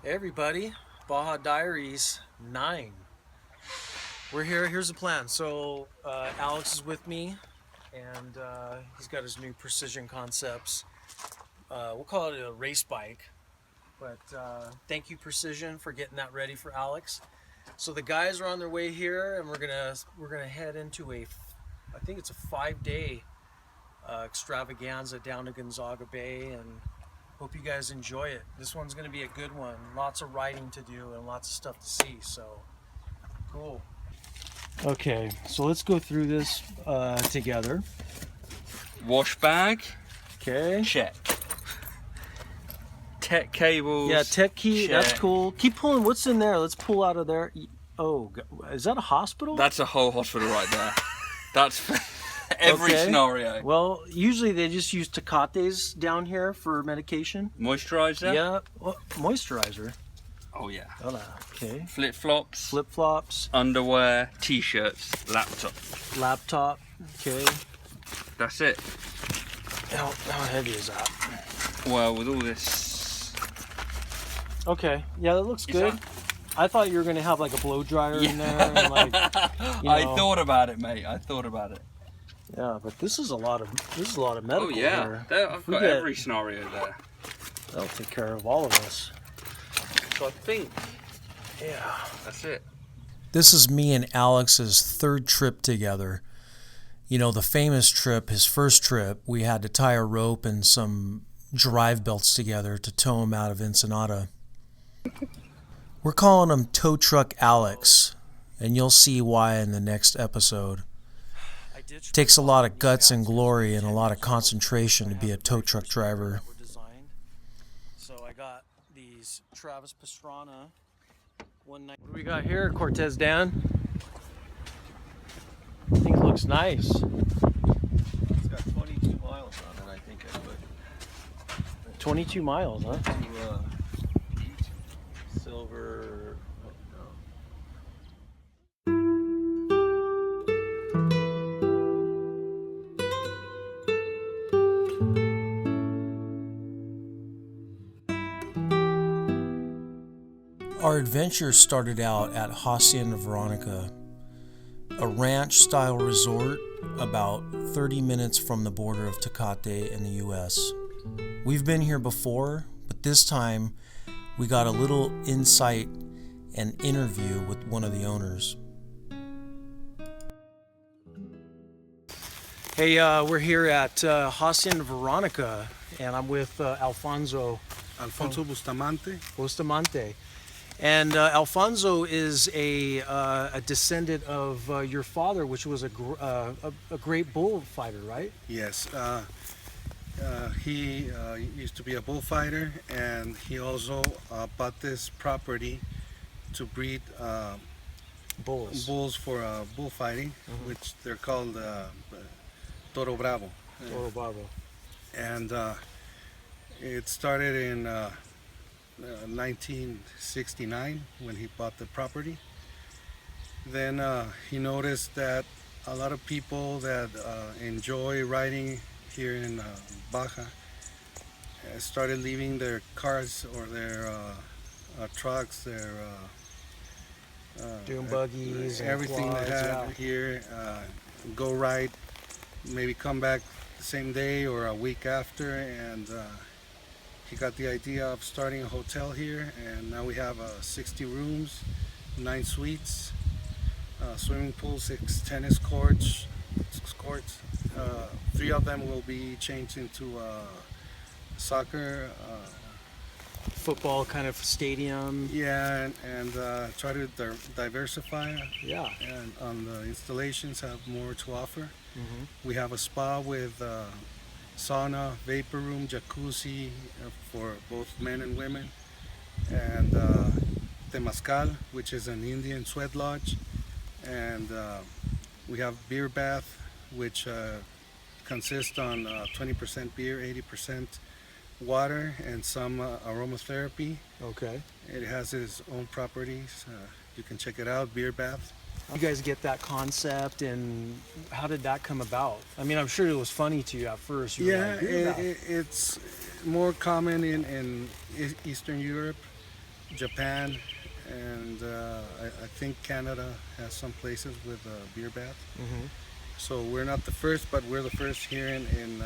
Hey everybody, Baja Diaries 9. We're here. Here's the plan. So Alex is with me, and he's got his new Precision Concepts. We'll call it a race bike, but thank you Precision for getting that ready for Alex. So the guys are on their way here, and we're gonna head into I think it's a 5-day extravaganza down to Gonzaga Bay, and hope you guys enjoy it. This one's going to be a good one. Lots of riding to do and lots of stuff to see, so cool. Okay, so let's go through this together. Wash bag. Okay. Check. Tech cables. Yeah, tech key. Check. That's cool. Keep pulling. What's in there? Let's pull out of there. Oh, is that a hospital? That's a whole hospital right there. That's for every scenario. Well, usually they just use Tecates down here for medication. Moisturizer. Yeah. Well, moisturizer. Oh yeah. Okay. Flip flops. Flip flops. Underwear. T-shirts. Laptop. Laptop. Okay. That's it. How heavy is that? Well, with all this. Okay. Yeah, that looks good. I thought you were gonna have like a blow dryer in there. And like, I thought about it, mate. I thought about it. Yeah, but this is a lot of medical. Oh yeah, I've got every scenario there. That'll take care of all of us. So I think, yeah, that's it. This is me and Alex's third trip together. You know, the famous trip, his first trip, we had to tie a rope and some drive belts together to tow him out of Ensenada. We're calling him Tow Truck Alex, and you'll see why in the next episode. It takes a lot of guts and glory and a lot of concentration to be a tow truck driver. So I got these Travis Pastrana. What do we got here, Cortez Dan? I think it looks nice. It's got 22 miles on it, I think I put. 22 miles, huh? Silver. Our adventure started out at Hacienda Veronica, a ranch-style resort about 30 minutes from the border of Tecate in the U.S. We've been here before, but this time we got a little insight and interview with one of the owners. Hey, we're here at Hacienda Veronica, and I'm with Alfonso Bustamante. And Alfonso is a descendant of your father, which was a great bullfighter, right? Yes. He used to be a bullfighter, and he also bought this property to breed bulls for bullfighting, which they're called Toro Bravo. Toro Bravo. And it started in 1969 when he bought the property. Then he noticed that a lot of people that enjoy riding here in Baja started leaving their cars or their trucks, their dune buggies, everything quads, they had here, go ride, maybe come back the same day or a week after, and he got the idea of starting a hotel here, and now we have 60 rooms, 9 suites, swimming pool, 6 tennis courts. 3 of them will be changed into soccer, football kind of stadium. Yeah, and try to diversify. Yeah. And on the installations, have more to offer. Mm-hmm. We have a spa with sauna, vapor room, jacuzzi for both men and women, and temazcal, which is an Indian sweat lodge, and we have beer bath, which consists on 20% beer, 80% water, and some aromatherapy. Okay. It has its own properties. You can check it out, beer bath. You guys get that concept, and how did that come about? I mean, I'm sure it was funny to you at first. You Yeah, it's more common in Eastern Europe, Japan, and I think Canada has some places with beer bath. Mm-hmm. So we're not the first, but we're the first here in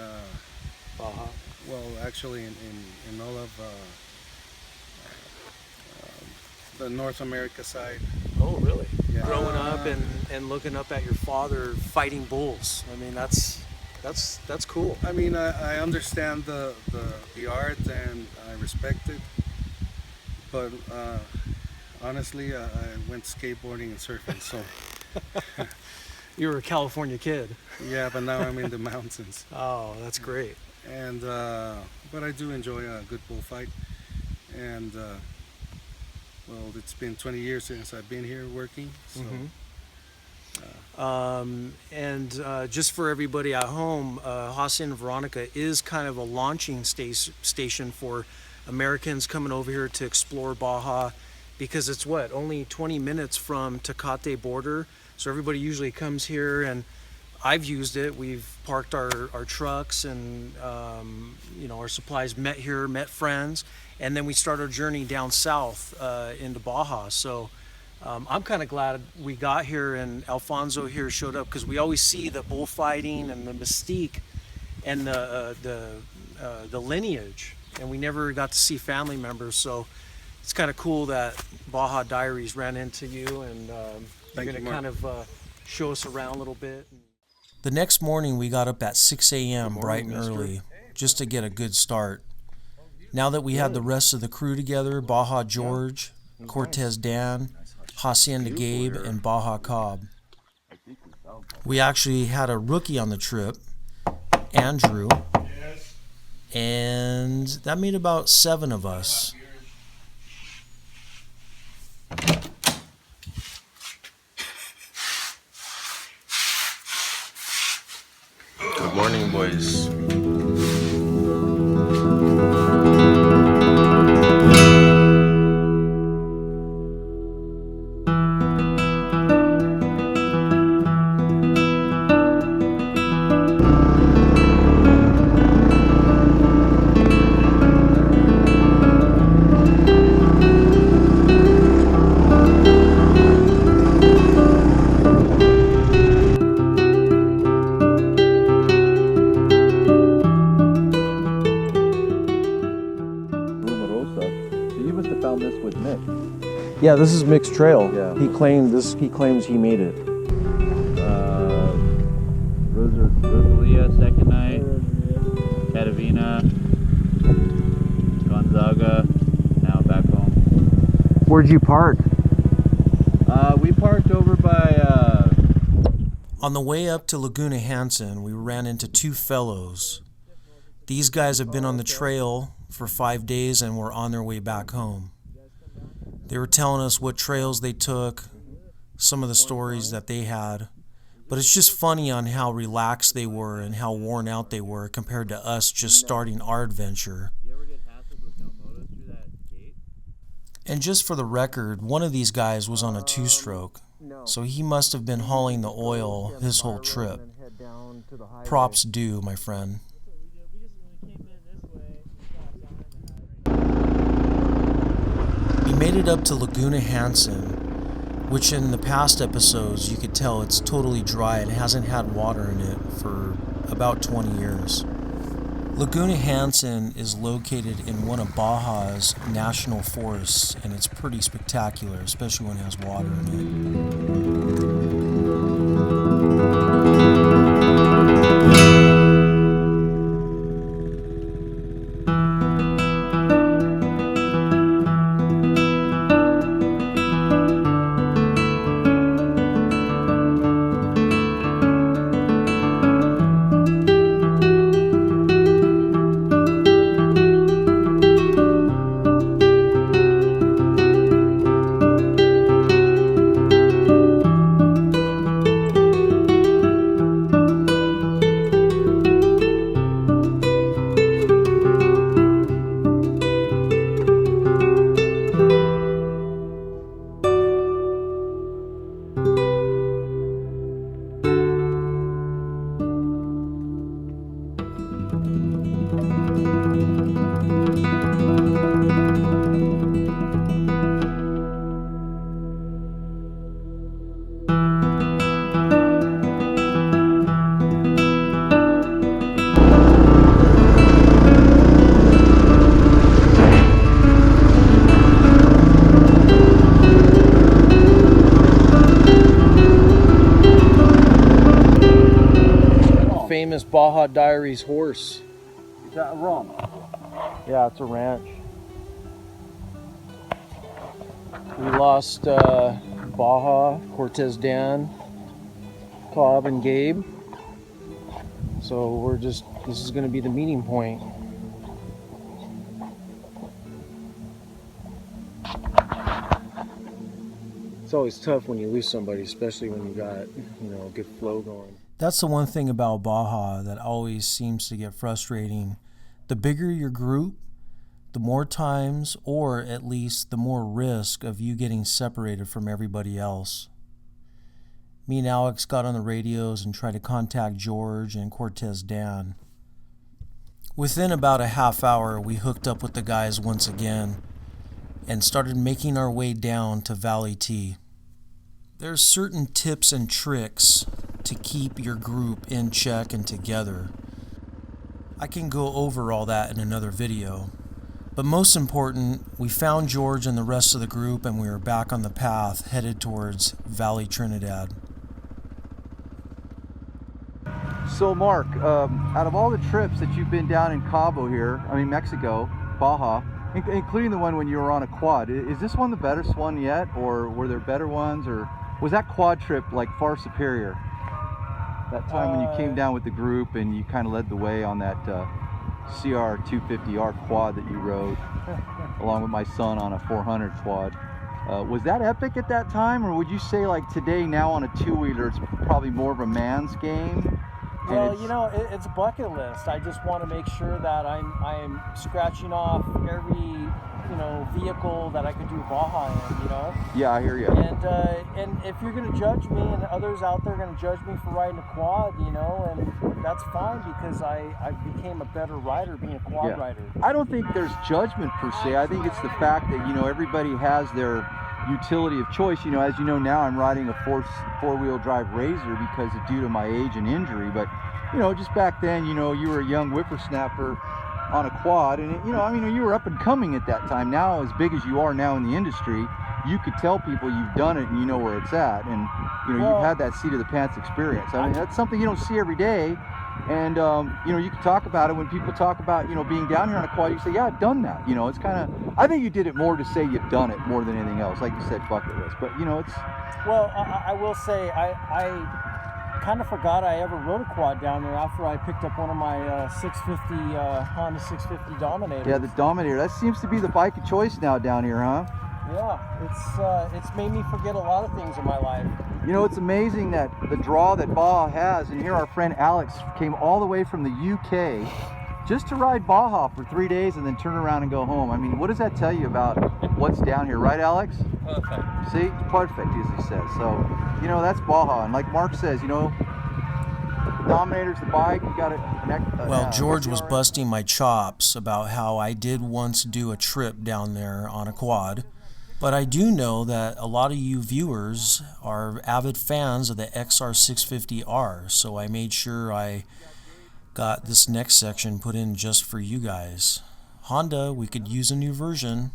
Baja. well, actually in all of the North America side. Oh, really? Yeah. Growing up and looking up at your father fighting bulls. I mean, that's cool. I mean, I understand the art and I respect it, but honestly, I went skateboarding and surfing. So You were a California kid. yeah, but now I'm in the mountains. Oh, that's great. And but I do enjoy a good bullfight, and well, it's been 20 years since I've been here working. So Just for everybody at home, Hacienda Veronica is kind of a launching station for Americans coming over here to explore Baja, because it's only 20 minutes from Tecate border. So everybody usually comes here, and I've used it. We've parked our trucks and our supplies, met friends, and then we start our journey down south into Baja. So I'm kind of glad we got here and Alfonso here showed up, because we always see the bullfighting and the mystique and the lineage, and we never got to see family members. So it's kind of cool that Baja Diaries ran into you, and you're going to kind of show us around a little bit. The next morning we got up at 6 a.m. bright and early just to get a good start. Now that we had the rest of the crew together, Baja George, Cortez Dan, Hacienda Gabe, and Baja Cobb. We actually had a rookie on the trip, Andrew, and that made about 7 of us. Good morning, boys. Yeah, this is Mick's trail. Yeah. He claims he made it. Rosalia, second night, Catavina, Gonzaga, now back home. Where'd you park? We parked over by, On the way up to Laguna Hansen, we ran into 2 fellows. These guys have been on the trail for 5 days and were on their way back home. They were telling us what trails they took, some of the stories that they had. But it's just funny on how relaxed they were and how worn out they were compared to us just starting our adventure. you ever get hassled with no motos through that gate? And just for the record, one of these guys was on a 2-stroke, so he must have been hauling the oil his whole trip. Props due, my friend. We came in this way. We made it up to Laguna Hansen, which in the past episodes you could tell it's totally dry and hasn't had water in it for about 20 years. Laguna Hansen is located in one of Baja's national forests, and it's pretty spectacular, especially when it has water in it. Baja Diaries horse. Is that a ROM? Yeah, it's a ranch. We lost Baja, Cortez Dan, Cobb, and Gabe. So this is going to be the meeting point. It's always tough when you lose somebody, especially when you got, a good flow going. That's the one thing about Baja that always seems to get frustrating. The bigger your group, the more times, or at least the more risk of you getting separated from everybody else. Me and Alex got on the radios and tried to contact George and Cortez Dan. Within about a half hour, we hooked up with the guys once again and started making our way down to Valley T. There's certain tips and tricks to keep your group in check and together. I can go over all that in another video. But most important, we found George and the rest of the group and we were back on the path headed towards Valley Trinidad. So Mark, out of all the trips that you've been down in Mexico, Baja, including the one when you were on a quad, is this one the best one yet, or were there better ones, or was that quad trip like far superior? That time when you came down with the group and you kind of led the way on that CR250R quad that you rode, along with my son on a 400 quad. Was that epic at that time, or would you say like today, now on a two-wheeler, it's probably more of a man's game? Well, it's a bucket list. I just want to make sure that I'm scratching off every, vehicle that I could do Baja in, Yeah, I hear you. And if you're going to judge me, and others out there are going to judge me for riding a quad, and that's fine, because I became a better rider being a quad rider. I don't think there's judgment per se. I think it's the fact that, everybody has their utility of choice. As you know now, I'm riding a four-wheel drive RZR because of due to my age and injury. But just back then, you were a young whippersnapper on a quad, and you were up and coming at that time. Now, as big as you are now in the industry, you could tell people you've done it and you know where it's at, and you've had that seat of the pants experience. I mean, that's something you don't see every day. And you can talk about it when people talk about being down here on a quad. You say, yeah, I've done that. It's kind of, I think you did it more to say you've done it more than anything else, like you said, bucket list. But it's, well, I will say I kind of forgot I ever rode a quad down there after I picked up one of my 650 Honda 650 Dominator. Yeah, the Dominator. That seems to be the bike of choice now down here, huh? Yeah, it's made me forget a lot of things in my life. It's amazing that the draw that Baja has, and here our friend Alex came all the way from the UK just to ride Baja for 3 days and then turn around and go home. I mean, what does that tell you about what's down here, right, Alex? Perfect. See, perfect, as he says. So, that's Baja, and like Mark says, the Dominator's the bike. You got to connect. Well, George was busting my chops about how I did once do a trip down there on a quad. But I do know that a lot of you viewers are avid fans of the XR650R, so I made sure I got this next section put in just for you guys. Honda, we could use a new version.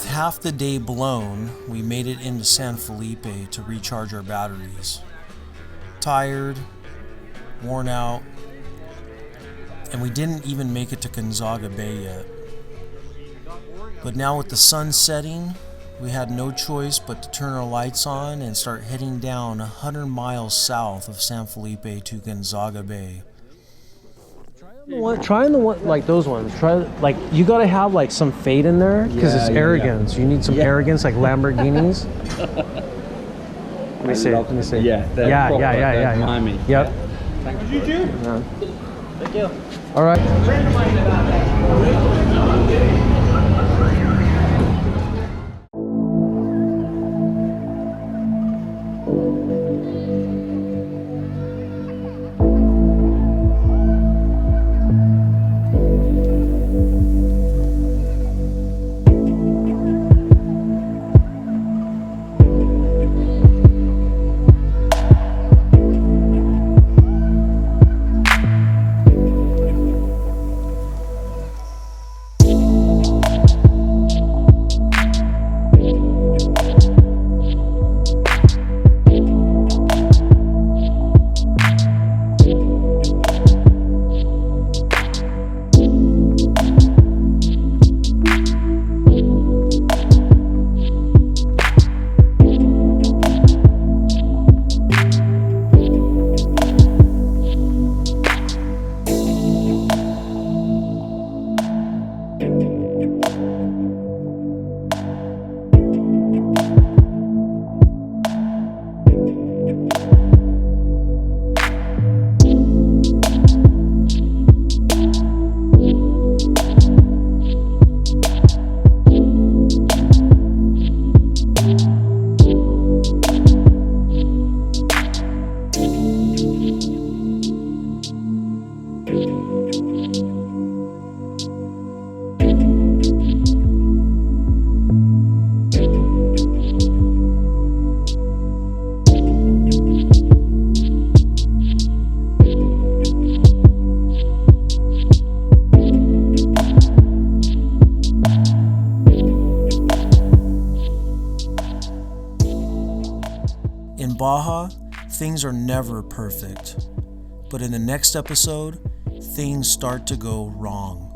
Half the day blown, we made it into San Felipe to recharge our batteries. Tired, worn out, And we didn't even make it to Gonzaga Bay yet. But now with the sun setting, we had no choice but to turn our lights on and start heading down 100 miles south of San Felipe to Gonzaga Bay. Try the one like those ones. Try like you gotta have like some fade in there because it's arrogance. You need some arrogance like Lamborghinis. Let me see. Let me see. Yeah. Miami. Yep. Thank you. Thank you. All right. In Baja, things are never perfect, but in the next episode, things start to go wrong.